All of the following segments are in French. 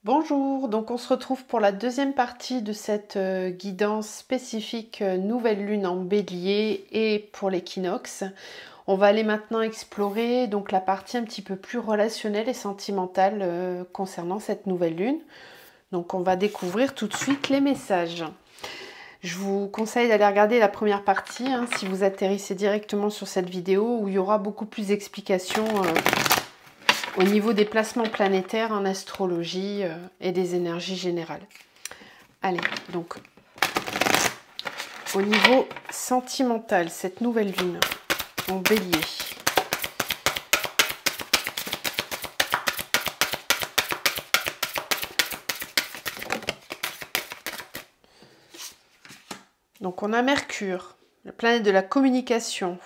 Bonjour, donc on se retrouve pour la deuxième partie de cette guidance spécifique nouvelle lune en bélier et pour l'équinoxe. On va aller maintenant explorer donc la partie un petit peu plus relationnelle et sentimentale concernant cette nouvelle lune. Donc on va découvrir tout de suite les messages. Je vous conseille d'aller regarder la première partie si vous atterrissez directement sur cette vidéo où il y aura beaucoup plus d'explications au niveau des placements planétaires en astrologie et des énergies générales. Allez, donc au niveau sentimental, cette nouvelle lune en bélier. Donc on a Mercure, la planète de la communication,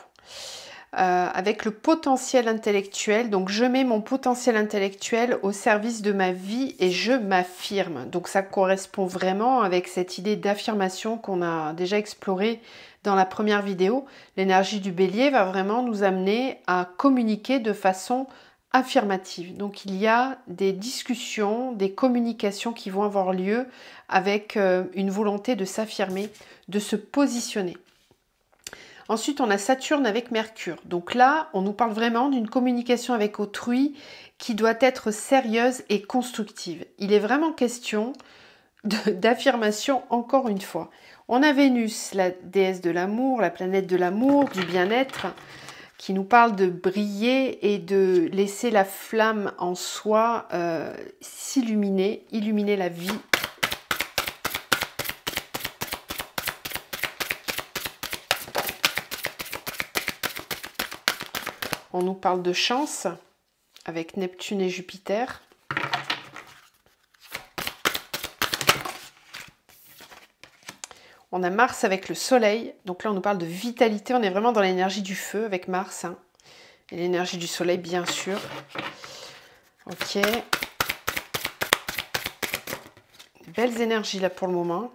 avec le potentiel intellectuel. Donc je mets mon potentiel intellectuel au service de ma vie et je m'affirme. Donc ça correspond vraiment avec cette idée d'affirmation qu'on a déjà explorée dans la première vidéo. L'énergie du bélier va vraiment nous amener à communiquer de façon affirmative. Donc il y a des discussions, des communications qui vont avoir lieu avec une volonté de s'affirmer, de se positionner. Ensuite, on a Saturne avec Mercure. Donc là, on nous parle vraiment d'une communication avec autrui qui doit être sérieuse et constructive. Il est vraiment question d'affirmation encore une fois. On a Vénus, la déesse de l'amour, la planète de l'amour, du bien-être, qui nous parle de briller et de laisser la flamme en soi s'illuminer, illuminer la vie. On nous parle de chance avec Neptune et Jupiter. On a Mars avec le Soleil. Donc là, on nous parle de vitalité. On est vraiment dans l'énergie du feu avec Mars. Et l'énergie du Soleil, bien sûr. Ok. Belles énergies là pour le moment.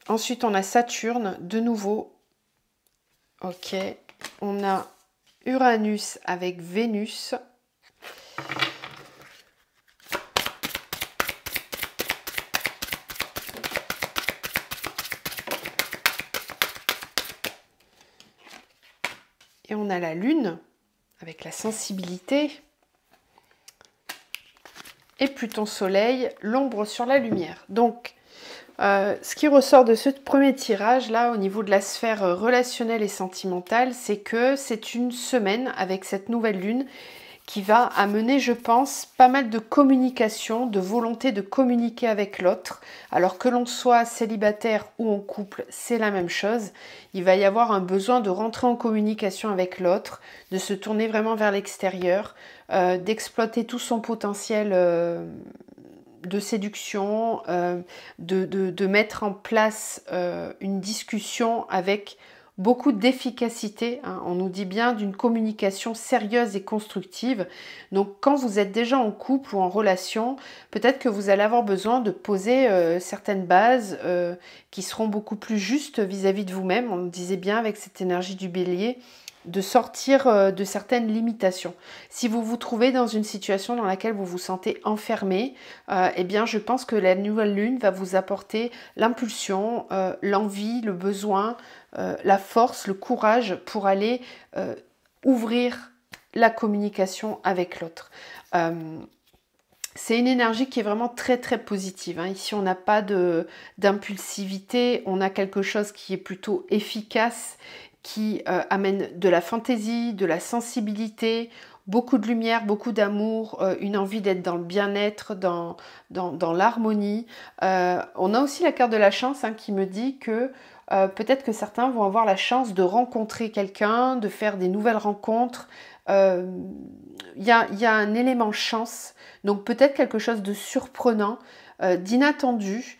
Ensuite, on a Saturne de nouveau. Ok. On a Uranus avec Vénus. Et on a la Lune avec la sensibilité. Et Pluton Soleil, l'ombre sur la lumière. Donc, ce qui ressort de ce premier tirage, là, au niveau de la sphère relationnelle et sentimentale, c'est que c'est une semaine avec cette nouvelle lune qui va amener, je pense, pas mal de communication, de volonté de communiquer avec l'autre. Alors que l'on soit célibataire ou en couple, c'est la même chose. Il va y avoir un besoin de rentrer en communication avec l'autre, de se tourner vraiment vers l'extérieur, d'exploiter tout son potentiel de séduction, de mettre en place une discussion avec beaucoup d'efficacité. On nous dit bien d'une communication sérieuse et constructive. Donc quand vous êtes déjà en couple ou en relation, peut-être que vous allez avoir besoin de poser certaines bases qui seront beaucoup plus justes vis-à-vis de vous-même. On le disait bien avec cette énergie du bélier, de sortir de certaines limitations. Si vous vous trouvez dans une situation dans laquelle vous vous sentez enfermé, eh bien je pense que la nouvelle lune va vous apporter l'impulsion, l'envie, le besoin, la force, le courage pour aller ouvrir la communication avec l'autre. C'est une énergie qui est vraiment très très positive. Ici, on n'a pas d'impulsivité, on a quelque chose qui est plutôt efficace, qui amène de la fantaisie, de la sensibilité, beaucoup de lumière, beaucoup d'amour, une envie d'être dans le bien-être, dans l'harmonie. On a aussi la carte de la chance qui me dit que peut-être que certains vont avoir la chance de rencontrer quelqu'un, de faire des nouvelles rencontres. Il y a un élément chance, donc peut-être quelque chose de surprenant, d'inattendu.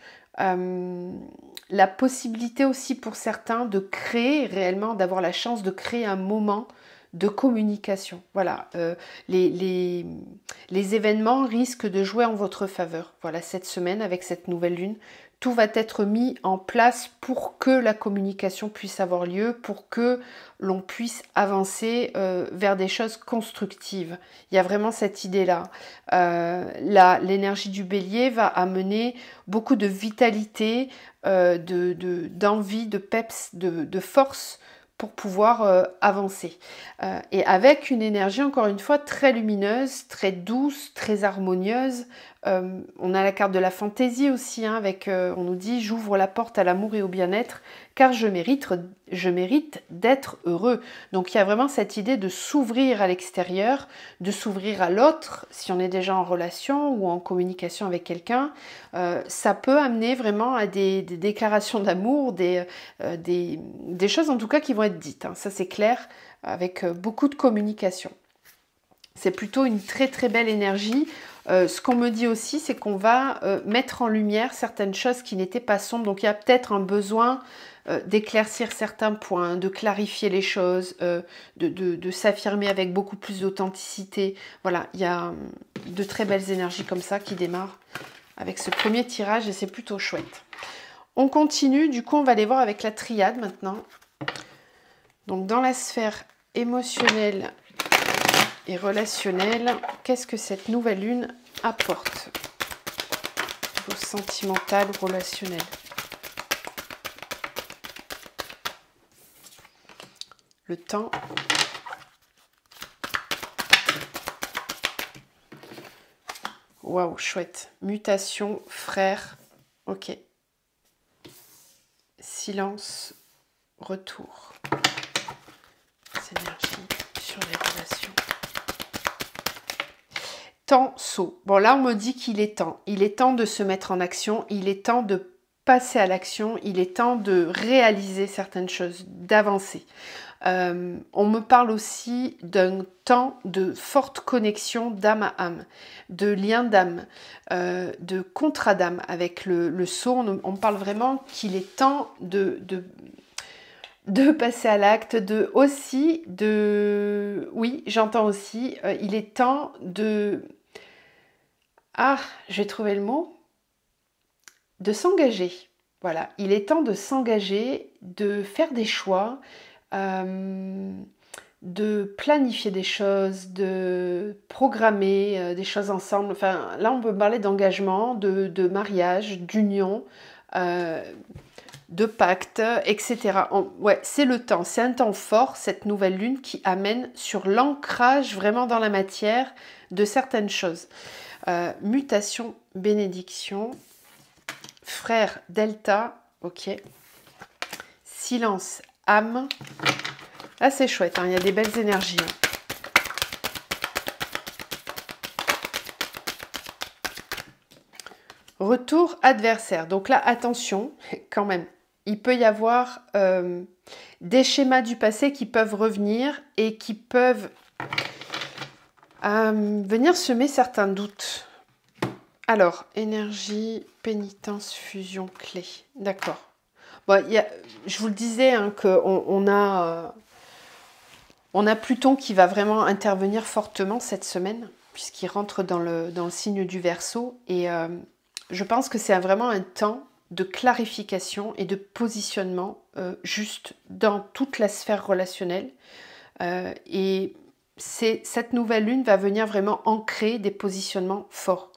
La possibilité aussi pour certains de créer réellement, d'avoir la chance de créer un moment de communication. Voilà, les événements risquent de jouer en votre faveur. Voilà, cette semaine, avec cette nouvelle lune, tout va être mis en place pour que la communication puisse avoir lieu, pour que l'on puisse avancer vers des choses constructives. Il y a vraiment cette idée-là. L'énergie du bélier va amener beaucoup de vitalité, d'envie, de peps, de force pour pouvoir avancer. Et avec une énergie, encore une fois, très lumineuse, très douce, très harmonieuse. On a la carte de la fantaisie aussi, hein, avec, on nous dit « J'ouvre la porte à l'amour et au bien-être, car je mérite d'être heureux ». Donc il y a vraiment cette idée de s'ouvrir à l'extérieur, de s'ouvrir à l'autre, si on est déjà en relation ou en communication avec quelqu'un. Ça peut amener vraiment à des déclarations d'amour, des choses en tout cas qui vont être dites, hein. Ça c'est clair, avec beaucoup de communication. C'est plutôt une très très belle énergie. Ce qu'on me dit aussi, c'est qu'on va mettre en lumière certaines choses qui n'étaient pas sombres. Donc il y a peut-être un besoin d'éclaircir certains points, de clarifier les choses, de s'affirmer avec beaucoup plus d'authenticité. Voilà, il y a de très belles énergies comme ça qui démarrent avec ce premier tirage et c'est plutôt chouette. On continue, du coup on va aller voir avec la triade maintenant. Donc dans la sphère émotionnelle et relationnelle, qu'est-ce que cette nouvelle lune apporte au niveau sentimental ou relationnel? Le temps. Waouh, chouette. Mutation, frère. Ok. Silence, retour. Énergie sur les relations. Temps saut. Bon, là, on me dit qu'il est temps. Il est temps de se mettre en action. Il est temps de passer à l'action. Il est temps de réaliser certaines choses, d'avancer. On me parle aussi d'un temps de forte connexion d'âme à âme, de lien d'âme, de contrat d'âme avec le saut. On me parle vraiment qu'il est temps de passer à l'acte, oui, j'entends aussi, il est temps de... Ah, je vais trouver le mot. De s'engager. Voilà, il est temps de s'engager, de faire des choix, de planifier des choses, de programmer des choses ensemble. Enfin, là, on peut parler d'engagement, de mariage, d'union, de pacte, etc. Ouais, c'est le temps, c'est un temps fort, cette nouvelle lune qui amène sur l'ancrage vraiment dans la matière de certaines choses. Mutation, bénédiction, frère, delta, ok. Silence, âme. Là, c'est chouette, hein, il y a des belles énergies. Retour adversaire. Donc là, attention, quand même. Il peut y avoir des schémas du passé qui peuvent revenir et qui peuvent venir semer certains doutes. Alors, énergie, pénitence, fusion, clé. D'accord. Bon, je vous le disais, hein, qu'on a Pluton qui va vraiment intervenir fortement cette semaine, puisqu'il rentre dans le signe du Verseau. Et je pense que c'est vraiment un temps de clarification et de positionnement juste dans toute la sphère relationnelle. Et cette nouvelle lune va venir vraiment ancrer des positionnements forts.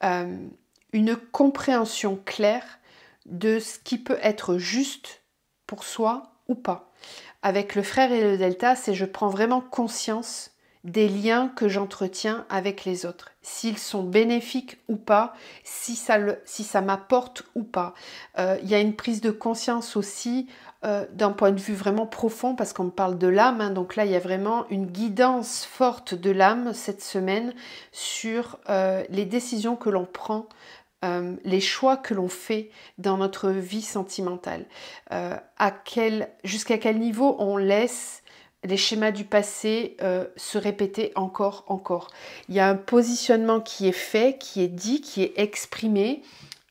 Une compréhension claire de ce qui peut être juste pour soi ou pas. Avec le frère et le delta, c'est je prends vraiment conscience des liens que j'entretiens avec les autres, s'ils sont bénéfiques ou pas, si ça m'apporte ou pas. Il y a une prise de conscience aussi d'un point de vue vraiment profond, parce qu'on me parle de l'âme, hein, donc là il y a vraiment une guidance forte de l'âme cette semaine sur les décisions que l'on prend, les choix que l'on fait dans notre vie sentimentale, jusqu'à quel niveau on laisse les schémas du passé se répéter encore. Il y a un positionnement qui est fait, qui est dit, qui est exprimé,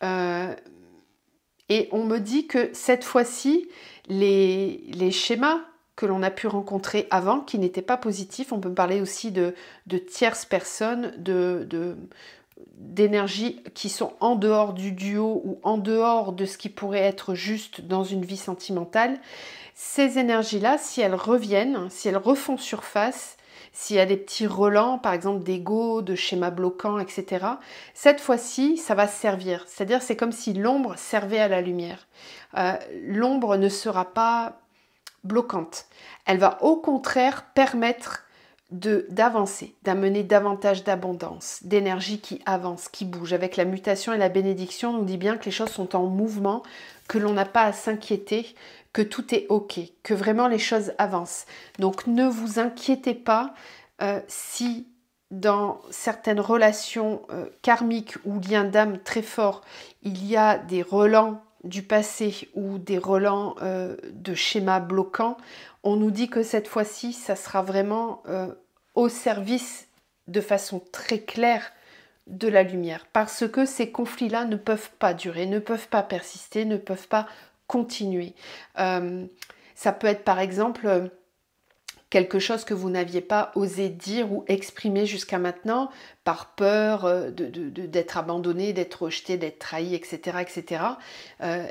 et on me dit que cette fois-ci, les schémas que l'on a pu rencontrer avant qui n'étaient pas positifs. On peut parler aussi de tierces personnes, d'énergies qui sont en dehors du duo ou en dehors de ce qui pourrait être juste dans une vie sentimentale. Ces énergies-là, si elles reviennent, si elles refont surface, s'il y a des petits relents, par exemple d'ego, de schémas bloquants, etc., cette fois-ci, ça va servir. C'est-à-dire, c'est comme si l'ombre servait à la lumière. L'ombre ne sera pas bloquante. Elle va au contraire permettre d'avancer, d'amener davantage d'abondance, d'énergie qui avance, qui bouge. Avec la mutation et la bénédiction, on dit bien que les choses sont en mouvement, que l'on n'a pas à s'inquiéter, que tout est ok, que vraiment les choses avancent. Donc ne vous inquiétez pas si dans certaines relations karmiques ou liens d'âme très forts, il y a des relents du passé ou des relents de schémas bloquants. On nous dit que cette fois-ci, ça sera vraiment au service de façon très claire de la lumière. Parce que ces conflits-là ne peuvent pas durer, ne peuvent pas persister, ne peuvent pas continuer. Ça peut être par exemple quelque chose que vous n'aviez pas osé dire ou exprimer jusqu'à maintenant par peur d'être abandonné, d'être rejeté, d'être trahi, etc. etc.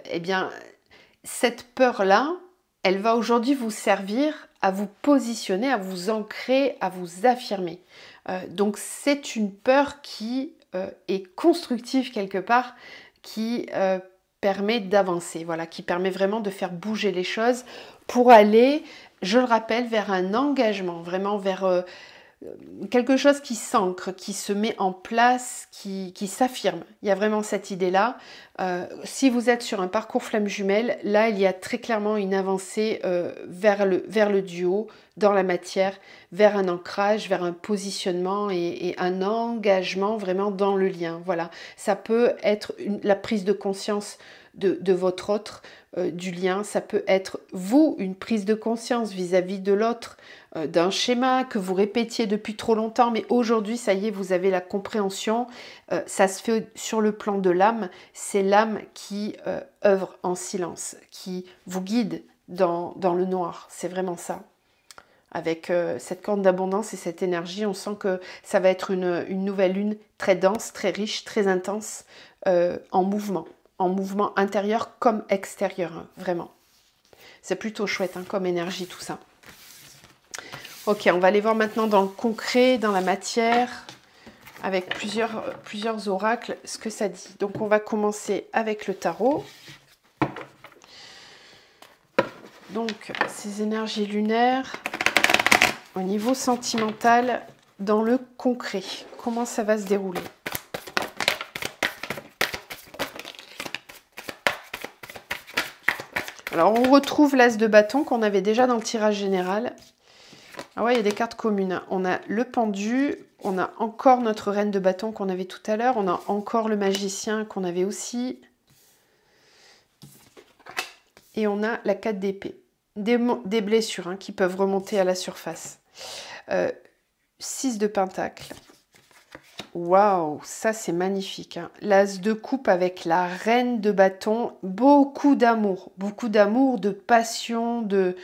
Eh bien, cette peur-là, elle va aujourd'hui vous servir à vous positionner, à vous ancrer, à vous affirmer. Donc c'est une peur qui est constructive quelque part, qui permet d'avancer, voilà, qui permet vraiment de faire bouger les choses pour aller, je le rappelle, vers un engagement, vraiment vers quelque chose qui s'ancre, qui se met en place, qui s'affirme. Il y a vraiment cette idée-là. Si vous êtes sur un parcours flamme jumelle, là, il y a très clairement une avancée vers le duo, dans la matière, vers un ancrage, vers un positionnement et un engagement vraiment dans le lien. Voilà, ça peut être la prise de conscience de votre autre, du lien. Ça peut être, vous, une prise de conscience vis-à-vis de l'autre, d'un schéma que vous répétiez depuis trop longtemps, mais aujourd'hui, ça y est, vous avez la compréhension. Ça se fait sur le plan de l'âme. C'est l'âme qui œuvre en silence, qui vous guide dans le noir. C'est vraiment ça. Avec cette corne d'abondance et cette énergie, on sent que ça va être une nouvelle lune très dense, très riche, très intense, en mouvement intérieur comme extérieur, hein, vraiment. C'est plutôt chouette hein, comme énergie tout ça. Ok, on va aller voir maintenant dans le concret, dans la matière, avec plusieurs oracles, ce que ça dit. Donc on va commencer avec le tarot. Donc ces énergies lunaires, au niveau sentimental, dans le concret, comment ça va se dérouler ? Alors, on retrouve l'as de bâton qu'on avait déjà dans le tirage général. Ah ouais, il y a des cartes communes. On a le pendu, on a encore notre reine de bâton qu'on avait tout à l'heure, on a encore le magicien qu'on avait aussi. Et on a la 4 d'épée. Des blessures hein, qui peuvent remonter à la surface. 6 de pentacle. Waouh, ça c'est magnifique. Hein. L'as de coupe avec la reine de bâton, beaucoup d'amour, de passion, de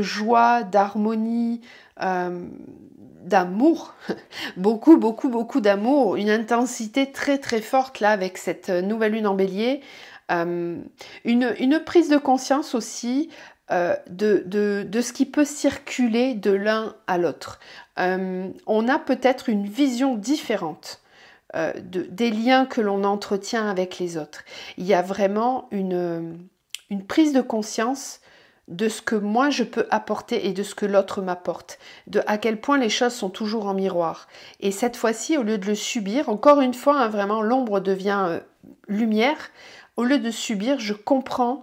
joie, d'harmonie, d'amour, beaucoup d'amour, une intensité très très forte là avec cette nouvelle lune en bélier. Une prise de conscience aussi de ce qui peut circuler de l'un à l'autre. On a peut-être une vision différente des liens que l'on entretient avec les autres. Il y a vraiment une prise de conscience de ce que moi je peux apporter et de ce que l'autre m'apporte, de à quel point les choses sont toujours en miroir. Et cette fois-ci, au lieu de le subir, encore une fois, hein, vraiment l'ombre devient lumière. Au lieu de subir, je comprends,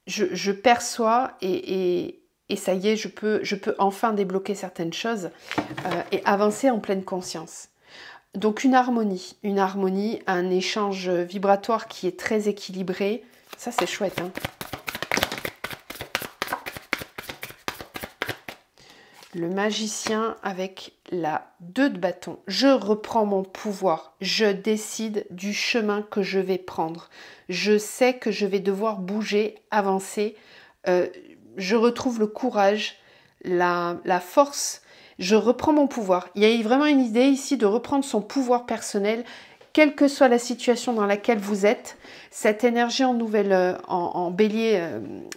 je perçois et ça y est, je peux enfin débloquer certaines choses et avancer en pleine conscience. Donc une harmonie, un échange vibratoire qui est très équilibré. Ça, c'est chouette. Hein. Le magicien avec la 2 de bâton. Je reprends mon pouvoir. Je décide du chemin que je vais prendre. Je sais que je vais devoir bouger, avancer. Je retrouve le courage, la force. Je reprends mon pouvoir. Il y a vraiment une idée ici de reprendre son pouvoir personnel, quelle que soit la situation dans laquelle vous êtes. Cette énergie en bélier,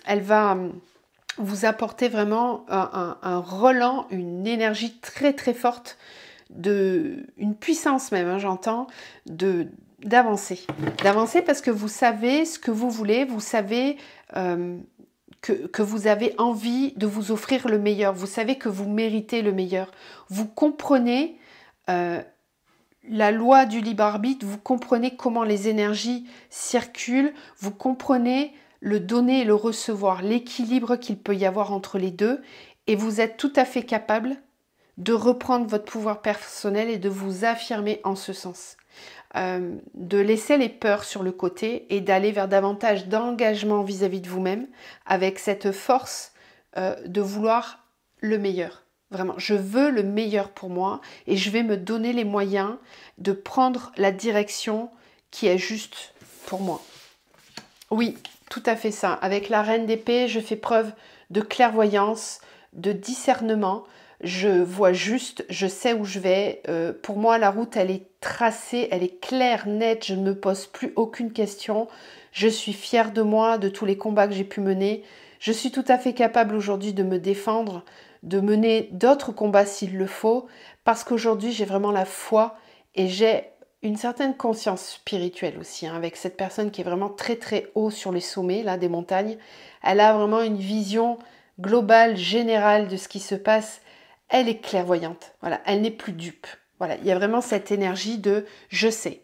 elle va vous apporter vraiment un relent, une énergie très très forte, une puissance même, hein, j'entends, d'avancer. D'avancer parce que vous savez ce que vous voulez, vous savez que vous avez envie de vous offrir le meilleur, vous savez que vous méritez le meilleur. Vous comprenez la loi du libre arbitre, vous comprenez comment les énergies circulent, vous comprenez le donner et le recevoir, l'équilibre qu'il peut y avoir entre les deux, et vous êtes tout à fait capable de reprendre votre pouvoir personnel et de vous affirmer en ce sens. De laisser les peurs sur le côté et d'aller vers davantage d'engagement vis-à-vis de vous-même avec cette force de vouloir le meilleur. Vraiment, je veux le meilleur pour moi et je vais me donner les moyens de prendre la direction qui est juste pour moi. Oui, tout à fait ça. Avec la reine d'épée, je fais preuve de clairvoyance, de discernement. Je vois juste, je sais où je vais. Pour moi, la route, elle est tracée, elle est claire, nette. Je ne me pose plus aucune question. Je suis fière de moi, de tous les combats que j'ai pu mener. Je suis tout à fait capable aujourd'hui de me défendre, de mener d'autres combats s'il le faut, parce qu'aujourd'hui, j'ai vraiment la foi et j'ai une certaine conscience spirituelle aussi, hein, avec cette personne qui est vraiment très très haut sur les sommets là, des montagnes. Elle a vraiment une vision globale, générale de ce qui se passe. Elle est clairvoyante, voilà, elle n'est plus dupe. Voilà, il y a vraiment cette énergie de je sais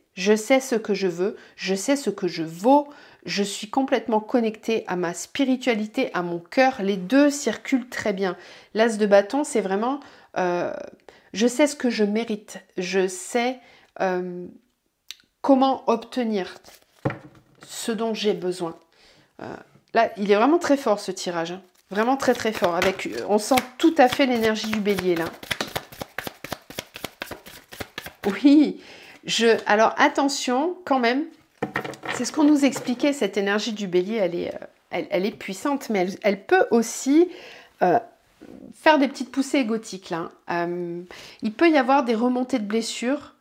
ce que je veux, je sais ce que je vaux, je suis complètement connectée à ma spiritualité, à mon cœur, les deux circulent très bien. L'as de bâton, c'est vraiment je sais ce que je mérite, je sais comment obtenir ce dont j'ai besoin. Là, il est vraiment très fort ce tirage, hein. Vraiment très très fort. On sent tout à fait l'énergie du bélier là. Oui, alors attention quand même, c'est ce qu'on nous expliquait, cette énergie du bélier, elle est puissante, mais elle peut aussi faire des petites poussées égotiques là. Il peut y avoir des remontées de blessures.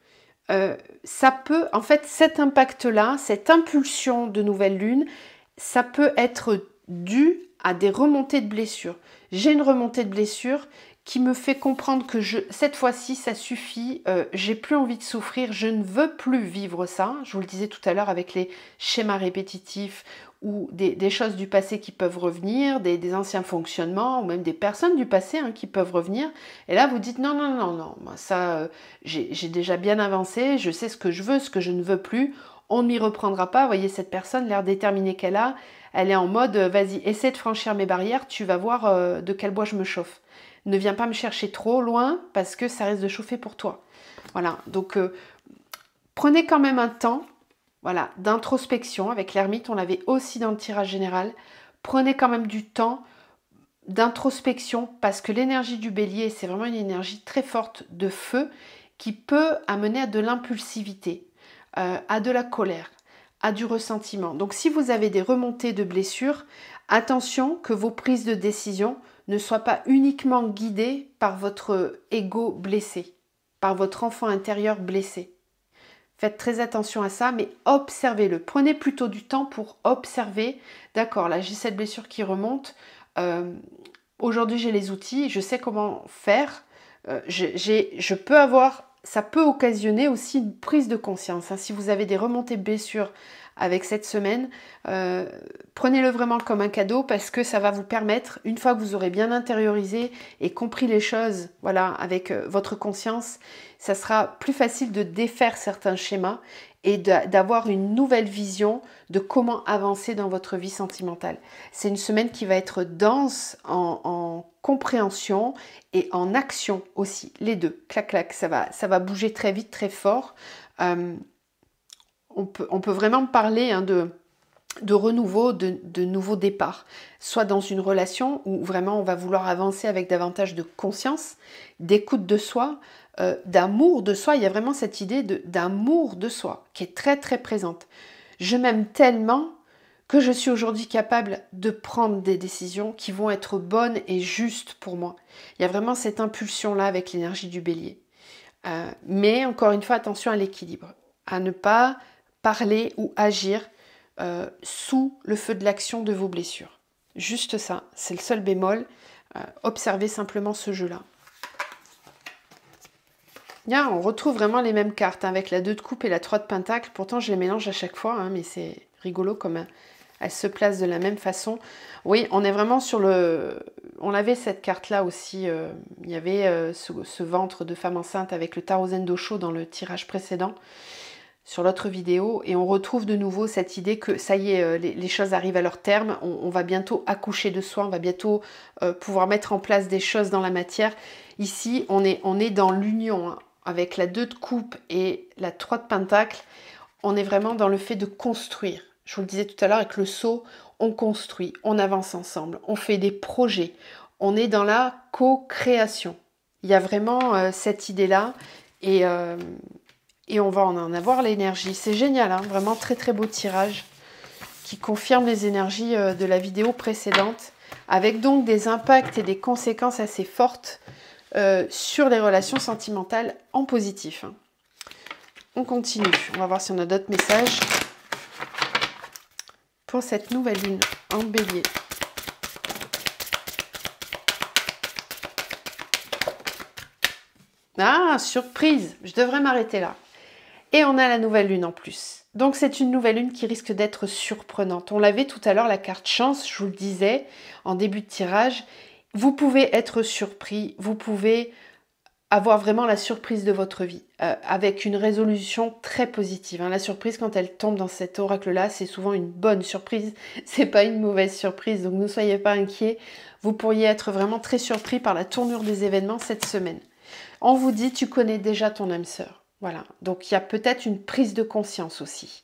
Ça peut, en fait, cet impact-là, cette impulsion de nouvelle lune, ça peut être dû à des remontées de blessures. J'ai une remontée de blessure qui me fait comprendre que cette fois-ci, ça suffit, j'ai plus envie de souffrir, je ne veux plus vivre ça. Je vous le disais tout à l'heure avec les schémas répétitifs ou des choses du passé qui peuvent revenir, des anciens fonctionnements, ou même des personnes du passé hein, qui peuvent revenir. Et là, vous dites non, non, non, non, moi ça, j'ai déjà bien avancé, je sais ce que je veux, ce que je ne veux plus, on ne m'y reprendra pas. Vous voyez, cette personne, l'air déterminée qu'elle a, elle est en mode, vas-y, essaie de franchir mes barrières, tu vas voir de quel bois je me chauffe. Ne viens pas me chercher trop loin parce que ça risque de chauffer pour toi. Voilà, donc prenez quand même un temps, voilà, d'introspection. Avec l'ermite, on l'avait aussi dans le tirage général. Prenez quand même du temps d'introspection parce que l'énergie du bélier, c'est vraiment une énergie très forte de feu qui peut amener à de l'impulsivité, à de la colère, à du ressentiment. Donc si vous avez des remontées de blessures, attention que vos prises de décision ne soient pas uniquement guidées par votre ego blessé, par votre enfant intérieur blessé. Faites très attention à ça, mais observez-le. Prenez plutôt du temps pour observer. D'accord, là j'ai cette blessure qui remonte. Aujourd'hui j'ai les outils, je sais comment faire. Je peux avoir, ça peut occasionner aussi une prise de conscience. Hein. Si vous avez des remontées de blessures avec cette semaine, prenez-le vraiment comme un cadeau parce que ça va vous permettre, une fois que vous aurez bien intériorisé et compris les choses, voilà, avec votre conscience, ça sera plus facile de défaire certains schémas et d'avoir une nouvelle vision de comment avancer dans votre vie sentimentale. C'est une semaine qui va être dense en compréhension et en action aussi, les deux, clac clac, ça va bouger très vite, très fort. On peut vraiment parler hein, de renouveau, de nouveau départ, soit dans une relation où vraiment on va vouloir avancer avec davantage de conscience, d'écoute de soi, d'amour de soi. Il y a vraiment cette idée d'amour de soi qui est très très présente. Je m'aime tellement que je suis aujourd'hui capable de prendre des décisions qui vont être bonnes et justes pour moi. Il y a vraiment cette impulsion-là avec l'énergie du bélier. Mais encore une fois, attention à l'équilibre, à ne pas parler ou agir sous le feu de l'action de vos blessures. Juste ça, c'est le seul bémol. Observez simplement ce jeu-là. Bien, on retrouve vraiment les mêmes cartes hein, avec la 2 de coupe et la 3 de pentacle. Pourtant, je les mélange à chaque fois, hein, mais c'est rigolo comme elles se placent de la même façon. Oui, on est vraiment sur le... On avait cette carte-là aussi. Il y avait ce ventre de femme enceinte avec le tarot Zen Dosho dans le tirage précédent sur l'autre vidéo. Et on retrouve de nouveau cette idée que ça y est, les choses arrivent à leur terme. On va bientôt accoucher de soi. On va bientôt pouvoir mettre en place des choses dans la matière. Ici, on est dans l'union hein. Avec la 2 de coupe et la 3 de pentacle, on est vraiment dans le fait de construire. Je vous le disais tout à l'heure, avec le sceau, on construit, on avance ensemble, on fait des projets, on est dans la co-création. Il y a vraiment cette idée-là et on va en avoir l'énergie. C'est génial, hein, vraiment très très beau tirage qui confirme les énergies de la vidéo précédente avec donc des impacts et des conséquences assez fortes sur les relations sentimentales en positif. On continue. On va voir si on a d'autres messages pour cette nouvelle lune en bélier. Ah, surprise! Je devrais m'arrêter là. Et on a la nouvelle lune en plus. Donc c'est une nouvelle lune qui risque d'être surprenante. On l'avait tout à l'heure, la carte chance, je vous le disais en début de tirage. Vous pouvez être surpris, vous pouvez avoir vraiment la surprise de votre vie, avec une résolution très positive. Hein. La surprise, quand elle tombe dans cet oracle-là, c'est souvent une bonne surprise, c'est pas une mauvaise surprise, donc ne soyez pas inquiets. Vous pourriez être vraiment très surpris par la tournure des événements cette semaine. On vous dit, tu connais déjà ton âme sœur. Voilà, donc il y a peut-être une prise de conscience aussi,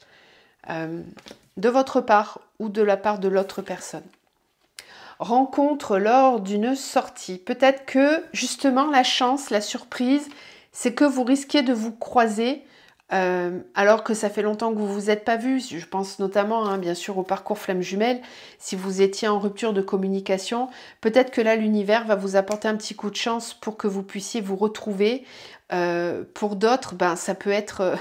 de votre part ou de la part de l'autre personne. Rencontre lors d'une sortie. Peut-être que justement la chance, la surprise, c'est que vous risquez de vous croiser alors que ça fait longtemps que vous ne vous êtes pas vus. Je pense notamment hein, bien sûr au parcours flamme jumelle. Si vous étiez en rupture de communication, peut-être que là l'univers va vous apporter un petit coup de chance pour que vous puissiez vous retrouver. Pour d'autres, ben, ça peut être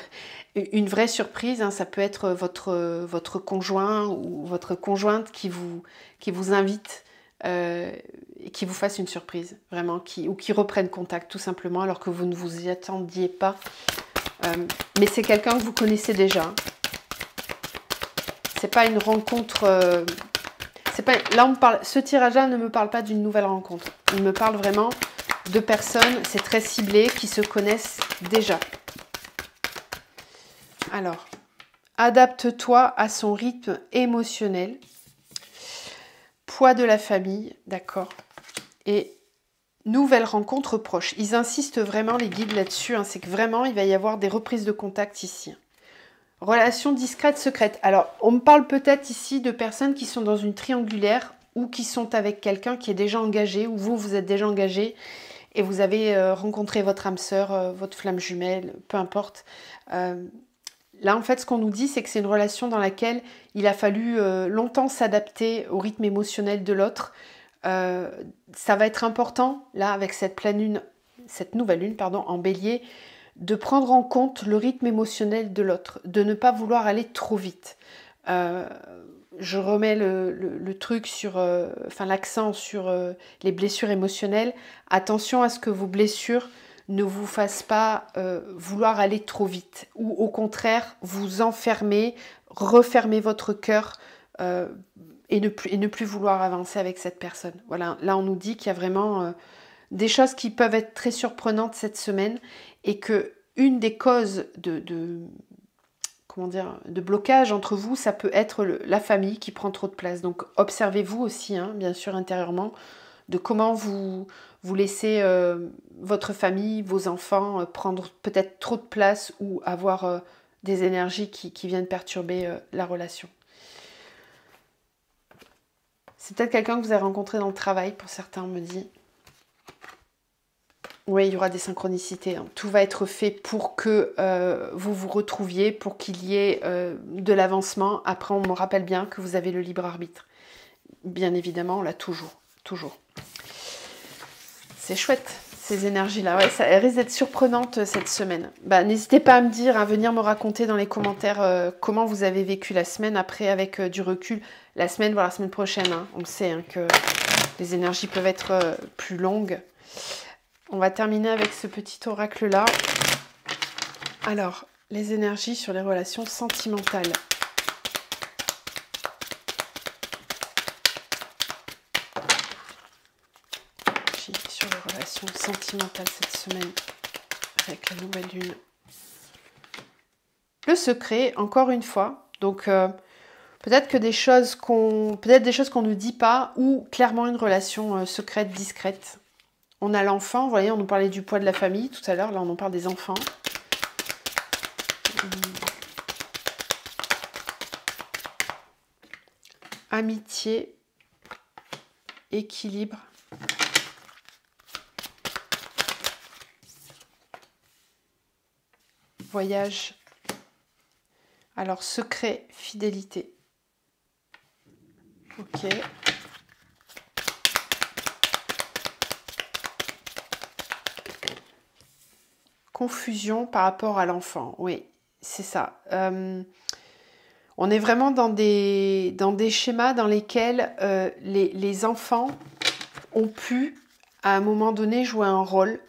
une vraie surprise, hein, ça peut être votre conjoint ou votre conjointe qui vous invite et qui vous fasse une surprise, vraiment, ou qui reprenne contact tout simplement alors que vous ne vous y attendiez pas. Mais c'est quelqu'un que vous connaissez déjà. C'est pas une rencontre... là, ce tirage-là ne me parle pas d'une nouvelle rencontre. Il me parle vraiment de personnes, c'est très ciblé, qui se connaissent déjà. Alors, adapte-toi à son rythme émotionnel. Poids de la famille, d'accord. Et nouvelle rencontre proche. Ils insistent vraiment, les guides, là-dessus. Hein, c'est que vraiment, il va y avoir des reprises de contact ici. Relation discrète, secrète. Alors, on me parle peut-être ici de personnes qui sont dans une triangulaire ou qui sont avec quelqu'un qui est déjà engagé, ou vous êtes déjà engagé et vous avez rencontré votre âme sœur, votre flamme jumelle, peu importe. Là, en fait, ce qu'on nous dit, c'est que c'est une relation dans laquelle il a fallu longtemps s'adapter au rythme émotionnel de l'autre. Ça va être important, là, avec cette nouvelle lune, pardon, en bélier, de prendre en compte le rythme émotionnel de l'autre, de ne pas vouloir aller trop vite. Je remets le truc sur, l'accent sur les blessures émotionnelles. Attention à ce que vos blessures ne vous fassent pas vouloir aller trop vite, ou au contraire vous enfermer, refermer votre cœur et ne plus vouloir avancer avec cette personne. Voilà, là on nous dit qu'il y a vraiment des choses qui peuvent être très surprenantes cette semaine et que une des causes de blocage entre vous, ça peut être la famille qui prend trop de place. Donc observez-vous aussi, hein, bien sûr intérieurement, de comment vous laissez votre famille, vos enfants prendre peut-être trop de place ou avoir des énergies qui viennent perturber la relation. C'est peut-être quelqu'un que vous avez rencontré dans le travail, pour certains, on me dit. Oui, il y aura des synchronicités. Hein. Tout va être fait pour que vous vous retrouviez, pour qu'il y ait de l'avancement. Après, on me rappelle bien que vous avez le libre arbitre. Bien évidemment, on l'a toujours. Toujours. C'est chouette, ces énergies-là. Ouais, ça risque d'être surprenante cette semaine. Bah, n'hésitez pas à me dire, à venir me raconter dans les commentaires comment vous avez vécu la semaine. Après, avec du recul, la semaine, voire la semaine prochaine. Hein. On sait hein, que les énergies peuvent être plus longues. On va terminer avec ce petit oracle-là. Alors, les énergies sur les relations sentimentales. Sur les relations sentimentales cette semaine, avec la nouvelle lune. Le secret, encore une fois. Donc, peut-être que des choses qu'on ne dit pas, ou clairement une relation secrète, discrète. On a l'enfant, vous voyez, on nous parlait du poids de la famille tout à l'heure, là on en parle des enfants. Amitié, équilibre. Voyage. Alors, secret, fidélité. Ok. Confusion par rapport à l'enfant. Oui, c'est ça. On est vraiment dans des schémas dans lesquels les enfants ont pu, à un moment donné, jouer un rôle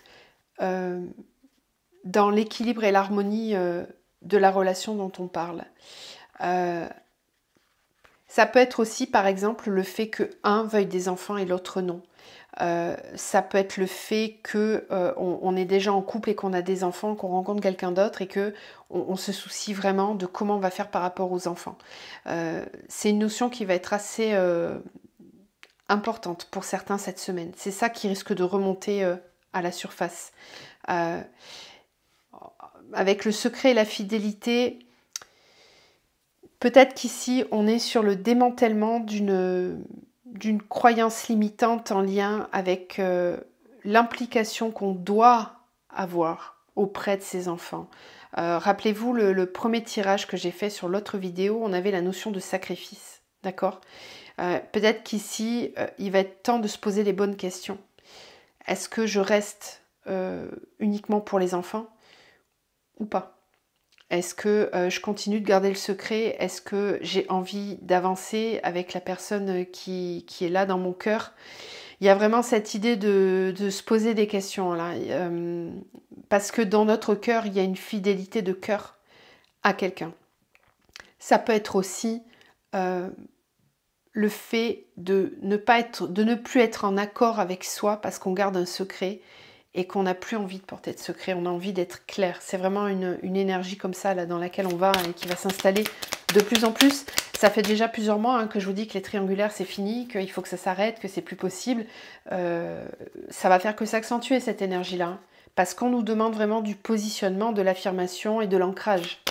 dans l'équilibre et l'harmonie de la relation dont on parle. Ça peut être aussi, par exemple, le fait que un veuille des enfants et l'autre non. Ça peut être le fait que on est déjà en couple et qu'on a des enfants, qu'on rencontre quelqu'un d'autre et que on se soucie vraiment de comment on va faire par rapport aux enfants. C'est une notion qui va être assez importante pour certains cette semaine. C'est ça qui risque de remonter à la surface. Avec le secret et la fidélité, peut-être qu'ici on est sur le démantèlement d'une croyance limitante en lien avec l'implication qu'on doit avoir auprès de ses enfants. Rappelez-vous le premier tirage que j'ai fait sur l'autre vidéo, on avait la notion de sacrifice, d'accord ? Peut-être qu'ici, il va être temps de se poser les bonnes questions. Est-ce que je reste uniquement pour les enfants ou pas ? Est-ce que je continue de garder le secret? Est-ce que j'ai envie d'avancer avec la personne qui est là dans mon cœur? Il y a vraiment cette idée de se poser des questions là. Parce que dans notre cœur, il y a une fidélité de cœur à quelqu'un. Ça peut être aussi le fait de ne plus être en accord avec soi parce qu'on garde un secret et qu'on n'a plus envie de porter de secret, on a envie d'être clair. C'est vraiment une énergie comme ça là, dans laquelle on va et qui va s'installer de plus en plus. Ça fait déjà plusieurs mois hein, que je vous dis que les triangulaires c'est fini, qu'il faut que ça s'arrête, que c'est plus possible. Ça va faire que s'accentuer cette énergie-là, hein, parce qu'on nous demande vraiment du positionnement, de l'affirmation et de l'ancrage.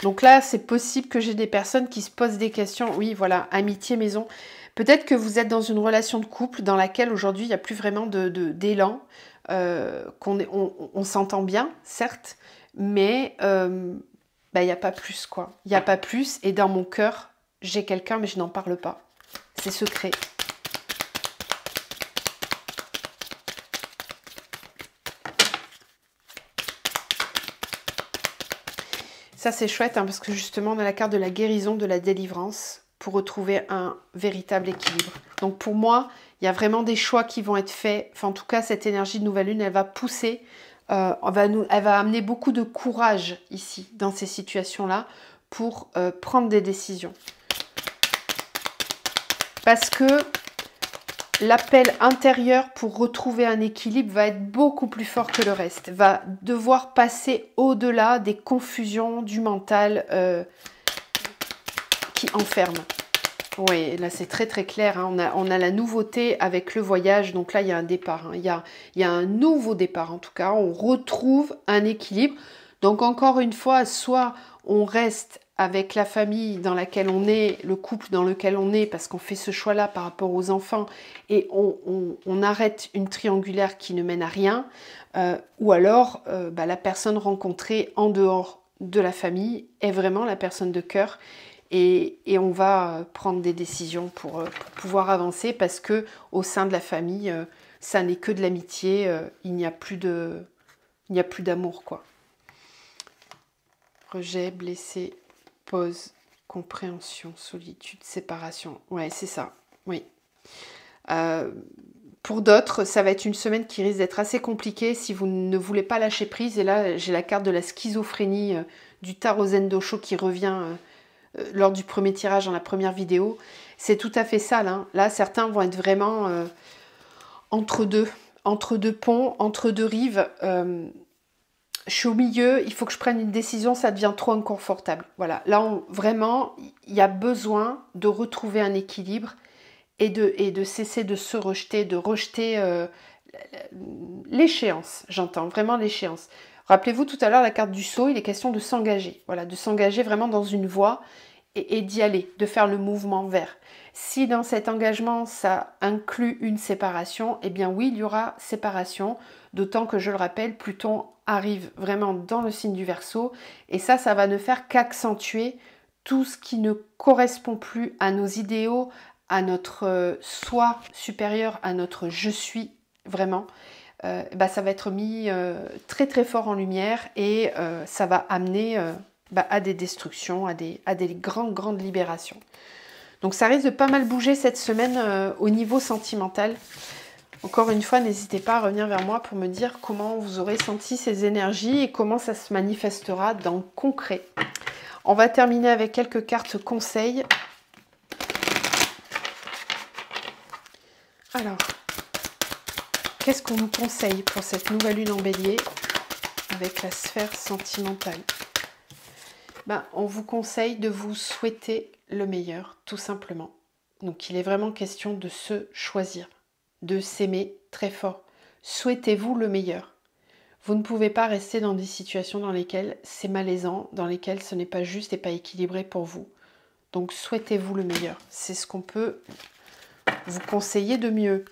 Donc là, c'est possible que j'ai des personnes qui se posent des questions. Oui, voilà, amitié, maison. Peut-être que vous êtes dans une relation de couple dans laquelle aujourd'hui il n'y a plus vraiment d'élan, on s'entend bien, certes, mais il n'y a pas plus, quoi. Il n'y a pas plus, et dans mon cœur, j'ai quelqu'un, mais je n'en parle pas. C'est secret. Ça, c'est chouette, hein, parce que justement, on a la carte de la guérison, de la délivrance, pour retrouver un véritable équilibre. Donc pour moi, il y a vraiment des choix qui vont être faits. Enfin, en tout cas, cette énergie de nouvelle lune, elle va pousser, elle va amener beaucoup de courage ici, dans ces situations-là, pour prendre des décisions. Parce que l'appel intérieur pour retrouver un équilibre va être beaucoup plus fort que le reste. Va devoir passer au-delà des confusions du mental qui enferment. Oui, là c'est très très clair. Hein. On a la nouveauté avec le voyage. Donc là, il y a un départ. Hein. Il y a un nouveau départ en tout cas. On retrouve un équilibre. Donc encore une fois, soit on reste avec la famille dans laquelle on est, le couple dans lequel on est, parce qu'on fait ce choix-là par rapport aux enfants, et on arrête une triangulaire qui ne mène à rien, ou alors la personne rencontrée en dehors de la famille est vraiment la personne de cœur, et on va prendre des décisions pour pouvoir avancer, parce que au sein de la famille, ça n'est que de l'amitié, il n'y a plus d'amour, quoi. Rejet, blessé, pause, compréhension, solitude, séparation. Ouais, c'est ça, oui. Pour d'autres, ça va être une semaine qui risque d'être assez compliquée si vous ne voulez pas lâcher prise. Et là, j'ai la carte de la schizophrénie du Tarot Zendosho qui revient lors du premier tirage dans la première vidéo. C'est tout à fait ça, là. Là, certains vont être vraiment entre deux ponts, entre deux rives. Je suis au milieu, il faut que je prenne une décision, ça devient trop inconfortable. Voilà, là, vraiment, il y a besoin de retrouver un équilibre et de cesser de se rejeter, de rejeter l'échéance, j'entends, vraiment l'échéance. Rappelez-vous tout à l'heure, la carte du saut, il est question de s'engager. Voilà, de s'engager vraiment dans une voie et d'y aller, de faire le mouvement vers. Si dans cet engagement, ça inclut une séparation, eh bien oui, il y aura séparation, d'autant que, je le rappelle, Pluton arrive vraiment dans le signe du Verseau, et ça va ne faire qu'accentuer tout ce qui ne correspond plus à nos idéaux, à notre soi supérieur, à notre je suis vraiment. Ça va être mis très très fort en lumière, et ça va amener à des destructions, à des grandes libérations. Donc ça risque de pas mal bouger cette semaine au niveau sentimental. Encore une fois, n'hésitez pas à revenir vers moi pour me dire comment vous aurez senti ces énergies et comment ça se manifestera dans le concret. On va terminer avec quelques cartes conseils. Alors, qu'est-ce qu'on nous conseille pour cette nouvelle lune en bélier avec la sphère sentimentale? On vous conseille de vous souhaiter le meilleur, tout simplement. Donc il est vraiment question de se choisir, de s'aimer très fort. Souhaitez-vous le meilleur. Vous ne pouvez pas rester dans des situations dans lesquelles c'est malaisant, dans lesquelles ce n'est pas juste et pas équilibré pour vous. Donc souhaitez-vous le meilleur. C'est ce qu'on peut vous conseiller de mieux.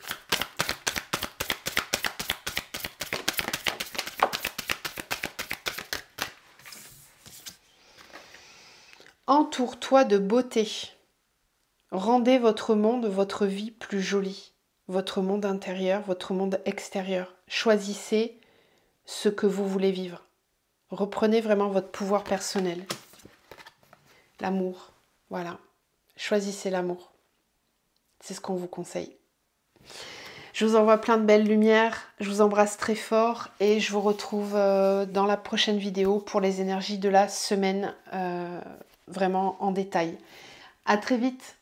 Entoure-toi de beauté. Rendez votre monde, votre vie plus jolie. Votre monde intérieur, votre monde extérieur. Choisissez ce que vous voulez vivre. Reprenez vraiment votre pouvoir personnel. L'amour, voilà. Choisissez l'amour. C'est ce qu'on vous conseille. Je vous envoie plein de belles lumières. Je vous embrasse très fort et je vous retrouve dans la prochaine vidéo pour les énergies de la semaine, vraiment en détail. À très vite.